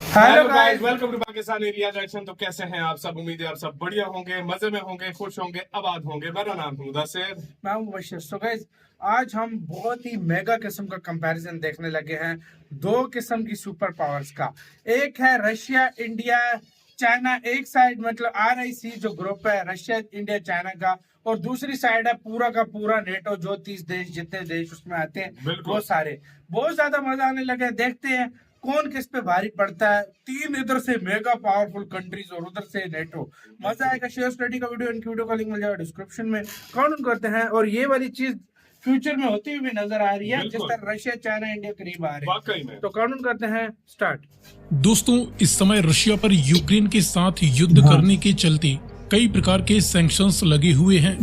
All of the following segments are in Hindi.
Hello guys, welcome to Pakistan area reaction. तो कैसे हैं आप सब? उम्मीद है आप सब बढ़िया होंगे, मजे में होंगे, खुश होंगे, आबाद होंगे। मेरा नाम है मुदस्सिर, मैं हूं मुबश्शिर। तो गाइस, आज हम बहुत ही मेगा किस्म का कंपैरिजन देखने लगे हैं दो किस्म की सुपर पावर्स का। एक है रशिया, इंडिया, चाइना। एक साइड मतलब RIC जो ग्रुप है रशिया, इंडिया, चाइना का, और दूसरी साइड है पूरा का पूरा नेटो, जो 30 देश, जितने देश उसमें आते हैं वो सारे। बहुत ज्यादा मजा आने लगा। देखते हैं कौन किस पे भारी पड़ता है। तीन इधर से मेगा पावरफुल कंट्रीज और उधर से नेटो। मजा आएगा। शेयर स्टडी का वीडियो, इनकी वीडियो का लिंक मिल जाएगा डिस्क्रिप्शन में। काउंट करते हैं, और ये वाली चीज फ्यूचर में होती हुई भी नजर आ रही है, जिस तरह रशिया, चाइना, इंडिया करीब आ रहे हैं। तो काउंट करते हैं, स्टार्ट। दोस्तों, इस समय रशिया पर यूक्रेन के साथ युद्ध करने के चलते कई प्रकार के सैंक्शंस लगे हुए हैं,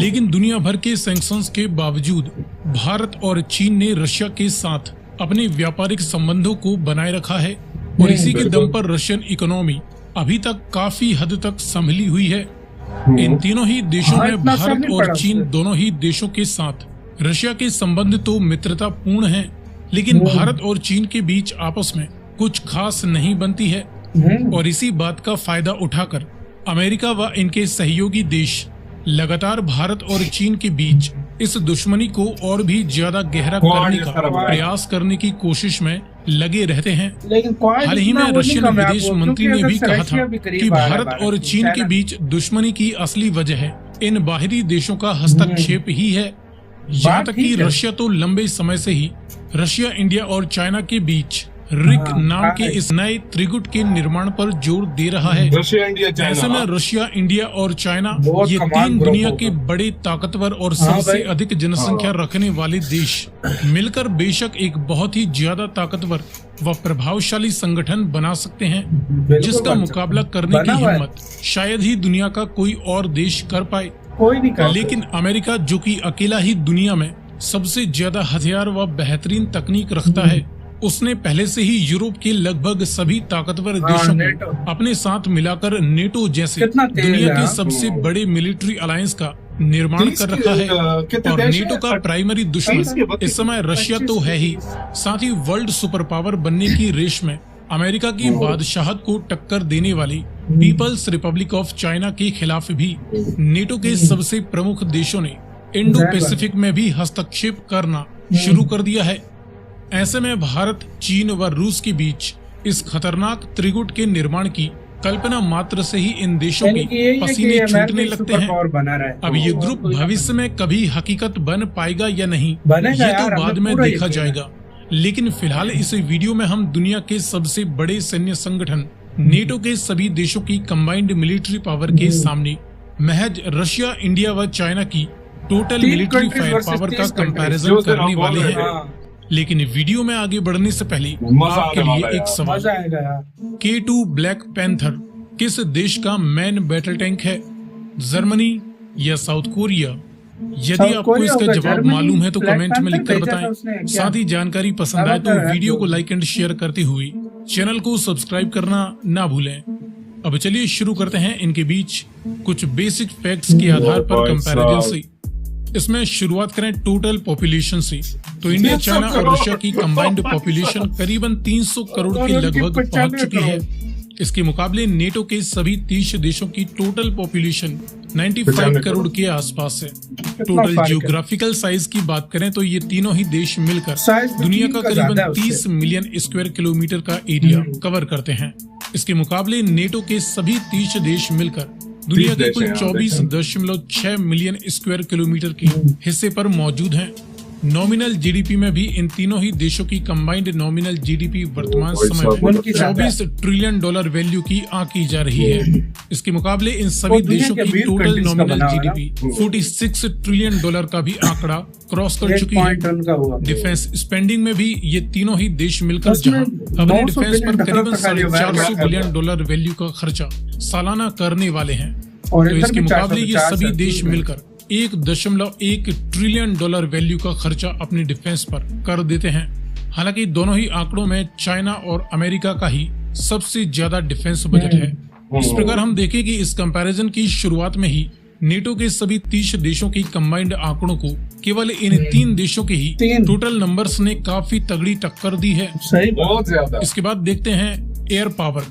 लेकिन दुनिया भर के सैंक्शंस के बावजूद भारत और चीन ने रशिया के साथ अपने व्यापारिक संबंधों को बनाए रखा है, और इसी के दम पर रशियन इकोनॉमी अभी तक काफी हद तक संभली हुई है। इन तीनों ही देशों में भारत और चीन दोनों ही देशों के साथ रशिया के संबंध तो मित्रतापूर्ण हैं, लेकिन भारत और चीन के बीच आपस में कुछ खास नहीं बनती है, और इसी बात का फायदा उठाकर अमेरिका व इनके सहयोगी देश लगातार भारत और चीन के बीच इस दुश्मनी को और भी ज्यादा गहरा करने का प्रयास करने की कोशिश में लगे रहते हैं। हाल ही में रशियन विदेश मंत्री ने भी कहा था कि भारत और चीन के बीच दुश्मनी की असली वजह इन बाहरी देशों का हस्तक्षेप ही है। यहाँ तक कि रशिया तो लंबे समय से ही रशिया, इंडिया और चाइना के बीच रिक नाम के इस नए त्रिगुट के निर्माण पर जोर दे रहा है। ऐसे में रशिया, इंडिया और चाइना, ये तीन दुनिया के बड़े ताकतवर और सबसे अधिक जनसंख्या रखने वाले देश मिलकर बेशक एक बहुत ही ज्यादा ताकतवर व प्रभावशाली संगठन बना सकते हैं, जिसका मुकाबला करने की हिम्मत शायद ही दुनिया का कोई और देश कर पाए। लेकिन अमेरिका, जो कि अकेला ही दुनिया में सबसे ज्यादा हथियार व बेहतरीन तकनीक रखता है, उसने पहले से ही यूरोप के लगभग सभी ताकतवर देशों को अपने साथ मिलाकर नेटो जैसे दुनिया के सबसे बड़े मिलिट्री अलायंस का निर्माण कर रखा है। और नेटो का प्राइमरी दुश्मन इस समय रशिया तो है ही, साथ ही वर्ल्ड सुपर पावर बनने की रेस में अमेरिका की बादशाहत को टक्कर देने वाली पीपल्स रिपब्लिक ऑफ चाइना के खिलाफ भी नेटो के सबसे प्रमुख देशों ने इंडो पैसिफिक में भी हस्तक्षेप करना शुरू कर दिया है। ऐसे में भारत, चीन व रूस के बीच इस खतरनाक त्रिगुट के निर्माण की कल्पना मात्र से ही इन देशों के पसीने छूटने लगते हैं। अब ये ग्रुप भविष्य में कभी हकीकत बन पाएगा या नहीं, ये तो बाद में देखा जाएगा। लेकिन फिलहाल इस वीडियो में हम दुनिया के सबसे बड़े सैन्य संगठन नेटो के सभी देशों की कंबाइंड मिलिट्री पावर के सामने महज रशिया, इंडिया व चाइना की टोटल मिलिट्री फायर पावर का कंपैरिजन करने वाले हैं। लेकिन वीडियो में आगे बढ़ने से पहले आपके लिए एक सवाल। K2 ब्लैक पैंथर किस देश का मैन बैटल टैंक है? जर्मनी या साउथ कोरिया? यदि आपको इसका जवाब मालूम है तो कमेंट में लिखकर बताएं। साथ ही जानकारी पसंद आए तो वीडियो को लाइक एंड शेयर करते हुए चैनल को सब्सक्राइब करना ना भूलें। अब चलिए शुरू करते हैं इनके बीच कुछ बेसिक फैक्ट्स के आधार पर कंपैरिजन से। इसमें शुरुआत करें टोटल पॉपुलेशन से, तो इंडिया, चाइना और रशिया की कंबाइंड पॉपुलेशन करीबन 300 करोड़ के लगभग पहुंच चुकी है। इसके मुकाबले नेटो के सभी 30 देशों की टोटल पॉपुलेशन 95 करोड़ के आसपास है। टोटल जियोग्राफिकल साइज की बात करें तो ये तीनों ही देश मिलकर दुनिया का करीबन 30 मिलियन स्क्वायर किलोमीटर का एरिया कवर करते हैं। इसके मुकाबले नेटो के सभी 30 देश मिलकर दुनिया के कुल 24.6 मिलियन स्क्वायर किलोमीटर के हिस्से पर मौजूद हैं। नॉमिनल जीडीपी में भी इन तीनों ही देशों की कंबाइंड नॉमिनल जीडीपी वर्तमान समय में 24 ट्रिलियन डॉलर वैल्यू की आंकी जा रही है। इसके मुकाबले इन सभी देशों की total nominal GDP 46 trillion dollar का भी आंकड़ा क्रॉस कर चुकी है। डिफेंस स्पेंडिंग में भी ये तीनों ही देश मिलकर जहां अपने डिफेंस पर करीबन 450 बिलियन डॉलर वैल्यू का खर्चा सालाना करने वाले हैं, तो इसके मुकाबले ये सभी देश मिलकर 1.1 ट्रिलियन डॉलर वैल्यू का खर्चा अपनी डिफेंस पर कर देते हैं। हालांकि दोनों ही आंकड़ों में चाइना और अमेरिका का ही सबसे ज्यादा डिफेंस बजट है। इस प्रकार हम देखें कि इस कंपैरिजन की शुरुआत में ही नेटो के सभी 30 देशों की कंबाइंड आंकड़ों को केवल इन 3 देशों के ही टोटल नंबर्स ने काफी तगड़ी टक्कर दी है। बहुत ज्यादा। इसके बाद देखते हैं एयर पावर।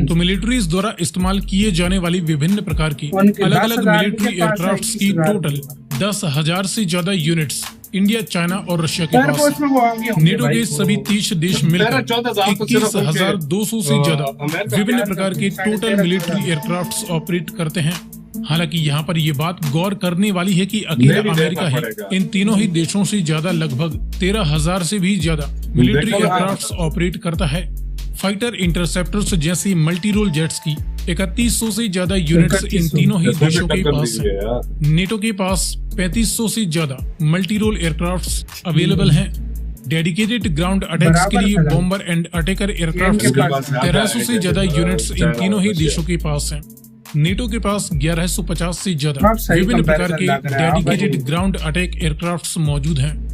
तो मिलिट्रीज द्वारा इस्तेमाल किए जाने वाली विभिन्न प्रकार की उनके अलग अलग 10,000 मिलिट्री के पास है, एयरक्राफ्ट्स की 21,000 टोटल 10,000 से ज्यादा यूनिट्स इंडिया, चाइना और रशिया के पास एयरफोर्स में वो आगे होंगे नेटो भाई, के वो- सभी 30 देश मिलकर 14,000 तो सिर्फ 21,200 से ज्यादा अमेरिका विभिन्न के प्रकार के साढ़े टोटल 13,000 मिलिट्री एयरक्राफ्ट्स ऑपरेट करते हैं। हालांकि यहाँ पर ये बात गौर करने वाली है कि अकेला नहीं अमेरिका देखना ही पड़ेगा। इन तीनों ही देशों से ज्यादा लगभग 13,000 से भी ज्यादा मिलिट्री देखो ना। एयरक्राफ्ट्स ऑपरेट करता है। फाइटर इंटरसेप्टर्स जैसी मल्टी रोल जेट्स की 3100 से ज्यादा यूनिट्स इन 3100 तीनों ही कैसे देशों के टक्कर पास दी है हैं। यार। नेटो के पास 3500 से ज्यादा मल्टी रोल एयरक्राफ्ट्स अवेलेबल हैं। डेडिकेटेड ग्राउंड अटैक्स के बराबर लिए फैला। बॉम्बर एंड अटैकर एयरक्राफ्ट्स इनके की पास 1300 से ज्यादा यूनिट्स इन चाइना, तीनों ही रशिया। देशों के पास हैं। नेटो के पास 1150 से ज्यादा आप सही विभिन्न प्रकार comparison के लग रहा है, आप डेडिकेटेड भाई। ग्राउंड अटैक एयरक्राफ्ट्स मौजूद हैं।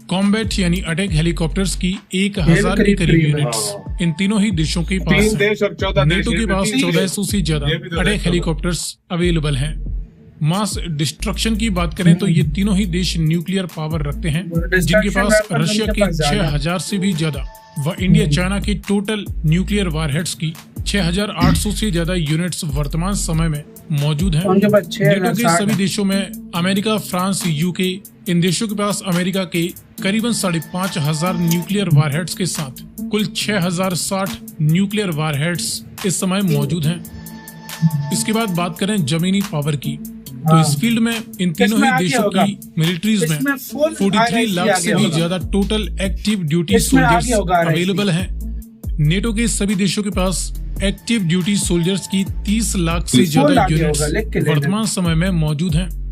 कॉम्बैट यानी अटैक हेलीकॉप्टर्स की 1000 के करीब करीब यूनिट्स हाँ। इन तीनों ही देशों के पास 3 हैं। देश और 14 देश, नेटो ये के भी पास 3 देश। 1400 से ज्यादा ये भी तो अटैक देखो। हेलीकॉप्टर्स अवेलेबल हैं। मास डिस्ट्रक्शन की बात करें तो ये तीनों ही देश न्यूक्लियर पावर रखते हैं, जिनके पास Destruction weapons रशिया उनके के पास ज्यादा। 6000 से भी ज्यादा व इंडिया चाइना के टोटल न्यूक्लियर वारहेड्स की 6800 से ज्यादा यूनिट्स वर्तमान समय में मौजूद हैं। उनके पास 6,000 नेटो के सभी देशों में अमेरिका, फ्रांस, यूके इन देशों के पास अमेरिका के करीबन 5,500 न्यूक्लियर वारहेड्स के साथ कुल 6,060 न्यूक्लियर वारहेड्स इस समय मौजूद हैं। इसके बाद बात करें जमीनी पावर की, तो हाँ। इस फील्ड में इन तीनों इसमें ही आगे देशों होगा। की मिलिट्रीज में इसमें full 43 लाख RIC से आगे भी होगा। ज्यादा टोटल एक्टिव ड्यूटी इसमें आगे सोल्जर्स होगा RIC। अवेलेबल हैं। नेटो के सभी देशों के पास एक्टिव ड्यूटी सोल्जर्स की 30 लाख से 30 ज्यादा आगे यूनिट्स होगा, लिख के लेना। वर्तमान समय में मौजूद हैं।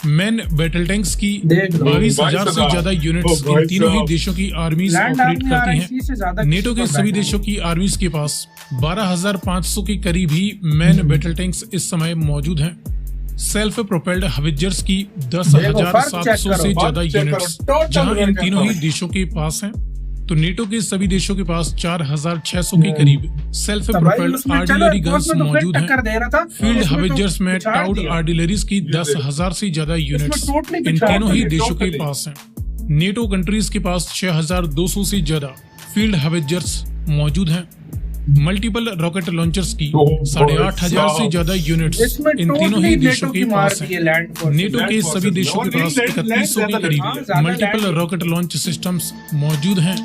मैन बैटल टैंक्स की देख लो। 22,000 से ज्यादा यूनिट्स इन तीनों ही देशों की आर्मीज लैंड ऑपरेट आर्मी करती RIC से ज्यादा हैं। नेटो के किसी सभी को देशों की आर्मीज के पास 12,500 के करीब ही मैन बैटल टैंक्स इस समय मौजूद हैं। सेल्फ प्रोपेल्ड हवित्जर्स की देखो, फर्क 10,700 से चेक करो, ज्यादा फर्क चेक यूनिट्स करो, टोटल जहां इन यूनिट तीनों ही करो। देशों के पास हैं। तो नेटो के सभी देशों के पास 4,600 के करीब सेल्फ तो भाई प्रोपेल्ड उसमें चलो, आर्टिलरी उसमें गन्स तो फिर मौजूद टक्कर हैं। दे रहा था। फील्ड उसमें तो हवित्जर्स में पिछाड़ टाउड दिया। आर्टिलरीज की 10,000 से ज्यादा यूनिट्स totally इन पिछाड़ तीनों ही दिया, देशों के totally। पास हैं। नेटो कंट्रीज के पास 6,200 से ज्यादा फील्ड हवित्जर्स मौजूद हैं। मल्टीपल रॉकेट लॉन्चर्स की 8,500 से ज्यादा यूनिट्स इसमें इन तीनों ही totally देशों NATO के की मार पास दी है हैं। Land force. नेटो के लैंड सभी फोर्सेस देशों के और पास लैंड 3100 के ज्यादा करीब हाँ, ज्यादा multiple land- rocket launch systems मौजूद हैं।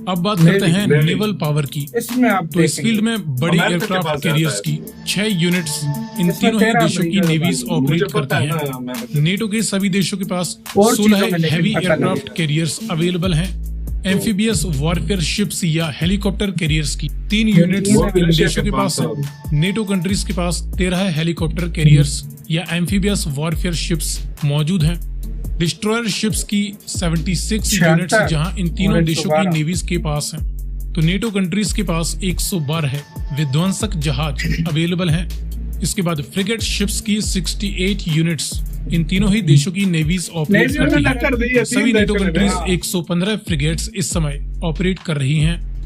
अब बात करते हैं नेवी। नेवल पावर की, इसमें आप तो इस देखेंगे। फील्ड में बड़ी अमेरिका के एयरक्राफ्ट पास कैरियर्स ज्यादा की 6 यूनिट्स इन इसमें तीनों ही 13 देशों की अमेरिका नेवीज के ऑपरेट मुझे पता करती है हैं। ना, मैं- नेटो के सभी देशों के पास और चीजों 16 में लेकिन हैवी पता एयरक्राफ्ट नहीं। कैरियर्स अवेलेबल हैं। एम्फीबियस वॉरफेयर शिप्स या हेलीकॉप्टर कैरियर्स की 3 यूनिट्स वो इन रशिया देशों के के पास पास हैं। नेटो कंट्रीज के पास 13 हेलीकॉप्टर कैरियर्स या एम्फीबियस वॉरफेयर शिप्स मौजूद हैं। डिस्ट्रॉयर शिप्स की 76 यूनिट्स जहां इन तीनों और देशों की 112 नेवीज के पास हैं। तो नेटो कंट्रीज के पास 112 विध्वंसक जहाज अवेलेबल हैं। इसके बाद फ्रिगेट शिप्स की 68 यूनिट्स इन तीनों ही देशों की नेवीज ऑपरेट नेवी करती ने टक्कर दी है, हैं। तीन सभी नेटो देशों ने कंट्रीज हाँ। 115 फ्रिगेट्स इस समय ऑपरेट कर रही हैं।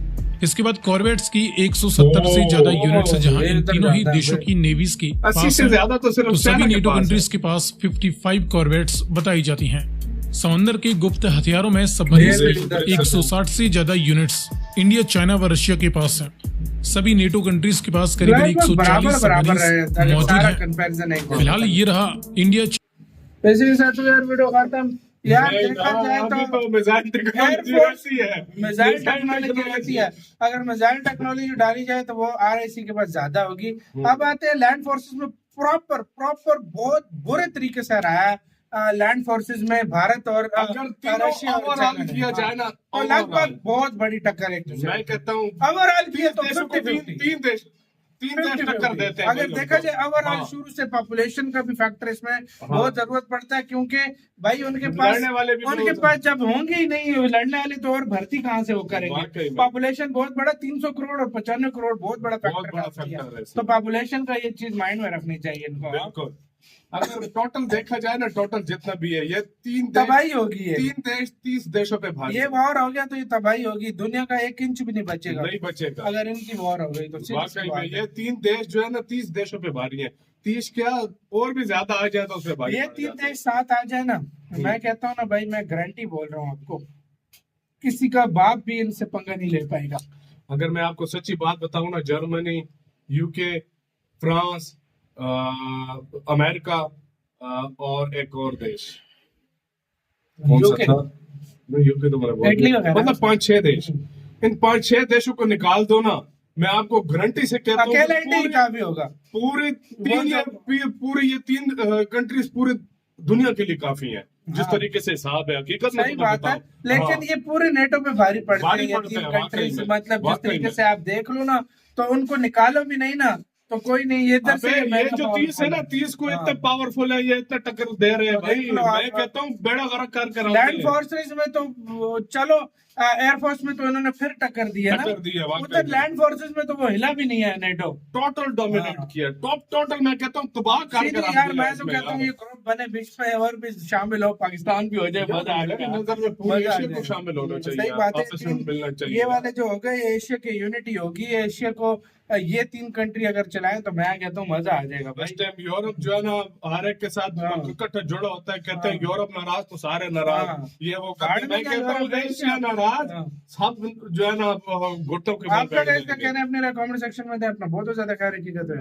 इसके बाद कॉर्वेट्स की 170 से ज्यादा यूनिट्स जहां इन इधर तीनों ही ज्यादा है देशों की नेवीज के 80 पास से हैं। ज्यादा तो सिर्फ तो सभी चाइना के नेटो पास है। कंट्रीज के पास 55 कॉर्वेट्स बताई जाती हैं। समंदर के गुप्त हथियारों में सबमरीन ये की भी 160 से ज्यादा यूनिट्स इंडिया, चाइना व रशिया के पास हैं। सभी नेटो कंट्रीज के पास करीब लगभग 140 बराबर सबमरीन है, मौजूद सारा हैं। कंपैरिजन एक फिलहाल ये रहा इंडिया वैसे ही साथ यार वीडियो खत्म। यार नहीं, देखा जाए अभी तो तो मिसाइल टेक्नोलॉजी एयरफोर्स ऐसी है। मिसाइल टेक्नोलॉजी रहती है। अगर मिसाइल टेक्नोलॉजी डाली जाए तो वो RIC के पास ज्यादा होगी। अब आते हैं लैंड फोर्सेस में। प्रॉपर बहुत बुरे तरीके से रहा है लैंड फोर्सेस में भारत और अगर तीनों रशिया और ओवरऑल चाइना ने। किया जाए ना, तो लगभग बहुत बड़ी टक्कर एक दूसरे मैं कहता हूँ ओवरऑल किया तो देशों को 50-50। तीन देश टक्कर देते हैं। अगर भाई देखा लोगों जाए को। ओवरऑल हाँ। शुरू से पॉपुलेशन का भी फैक्टर इसमें बहुत जरूरत पड़ता है, क्योंकि भाई उनके पास लड़ने वाले भी उनके बहुत पास जब होंगे ही नहीं लड़ने वाले तो और भर्ती कहाँ से वो वाकई करेंगे। में। पॉपुलेशन बहुत बड़ा 300 करोड़ और 95 करोड़ बहुत बड़ा बहुत फैक्टर बड़ा काम किया। factor है इसमें। तो पॉपुलेशन का ये चीज माइंड में रखनी चाहिए इनको। बिल्कुल। अगर टोटल देखा जाए ना, टोटल जितना भी है, ये 3 देश, तबाही होगी ये 3 देश 30 देशों पे भारी ये वॉर हो गया तो ये तबाही होगी। दुनिया का 1 इंच भी नहीं बचेगा नहीं बचेगा। अगर इनकी वॉर हो गई तो सीधी सी वाकई बात में है। ये 3 देश जो है ना 30 देशों पे भारी है। 30 क्या और भी ज्यादा आ जाए तो उससे भारी ये पड़ 3 जाता है। देश साथ आ जाए ना, मैं कहता हूँ ना भाई, मैं गारंटी बोल रहा हूँ आपको, किसी का बाप भी इनसे पंगा नहीं ले पाएगा। अगर मैं आपको सच्ची बात बताऊं ना, जर्मनी, यूके, फ्रांस, अमेरिका और एक और देश, कौन सा यूके, था? नहीं, यूके तो मैंने बोल इटली दिया। वगैरह। मतलब 5-6 देश, इन 5-6 देशों को निकाल दो ना, मैं आपको गारंटी से कहता हूँ अकेला कि इंडिया ही काफी होगा। पूरी वो ये तीन कंट्रीज पूरे दुनिया के लिए काफी हैं, जिस हाँ। तरीके से हिसाब है, हकीकत में सही तुम्हें बात है, बताऊं। लेकिन हाँ, ये पूरे नेटो पे भारी पड़ते हैं भारी ये पड़ते तीन हैं, वाकई कंट्रीज, में, मतलब जिस वाकई तरीके में। से आप देख लो ना, तो उनको निकालो भी नहीं ना तो कोई नहीं, ये इधर अबे से ये mega जो 30 है powerful ना, 30 को हाँ। इतने पावरफुल है, ये इतने टक्कर दे रहे हैं तो भाई। देख लो मैं आप, कहता हूँ बेड़ा गर्क करके रखते लैंड हैं। फोर्सेस में तो चलो, एयरफोर्स में तो इन्होंने फिर टक्कर दी है ना, टक्कर दी है, वाकई उधर में। लैंड फोर्सेस में तो वो हिला भी नहीं है नेटो। टोटल डोमिनेट हाँ। किया, टोटल मैं कहता हूँ तबाह करके सीधी रख यार, दिया मैं तो इसमें कहता हूँ यार। ये ग्रुप बने बीच में और भी शामिल हो, पाकिस्तान भी हो जाए, मजा आ मेरी जाएगा। नजर में पूरे मजा आ एशिया को जाएगा। शामिल होना चाहिए, सही बात है, आपस में मिलना चाहिए। ये वाले जो हो गए एशिया की यूनिटी होगी, एशिया को ये 3 कंट्री अगर चलाएं तो मैं कहता हूँ मजा आ जाएगा इस भाई। टाइम यूरोप जो है ना, हर एक के साथ हाँ। इकट्ठा जुड़ा होता है, कहते हैं हाँ। यूरोप नाराज तो सारे नाराज, हाँ। ये वो गाड़ करते हैं। में मैं क्या कहता हूँ यूरोप एशिया है? नाराज, हाँ। सब जो है ना घुटनों के बल आप लोग बैठ इसका जाएंगे। कहना है अपने कमेंट सेक्शन में दे, अपना बहुत ज्यादा ख्याल रखिएगा तो यार।